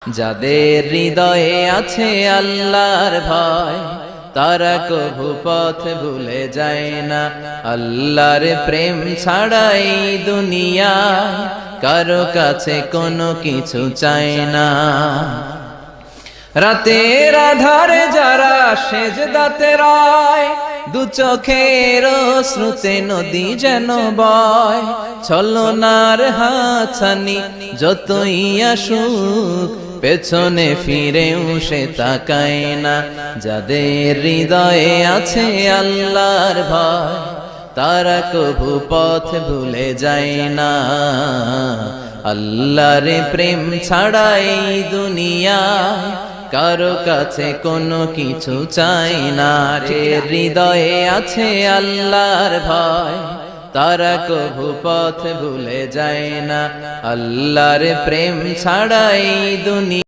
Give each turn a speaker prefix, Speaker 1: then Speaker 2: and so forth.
Speaker 1: যাদের হৃদয়ে আছে আল্লাহর ভয়, তারা কভু পথ ভুলে যায় না। আল্লাহর প্রেম ছাড়াই দুনিয়ায় কারো কাছে কোনো কিছু চায় না। রাতের আধারে যারা সেজদাতে রয়, দু চোখের শ্রুতে নদী যেন বয়। ছলনার হাতছানি যতই আসুক, পেছনে ফিরেও সে তাকায় না। যাদের হৃদয়ে আছে আল্লাহর ভয়, তারা কভু পথ ভুলে যায় না। আল্লাহর প্রেম ছাড়াই দুনিয়ায় কারো কাছে কোনো কিছু চাই না। হৃদয়ে আছে আল্লাহর ভয়, তারা কভু পথ ভুলে যায় না। আল্লাহর প্রেম ছাড়াই দুনিয়া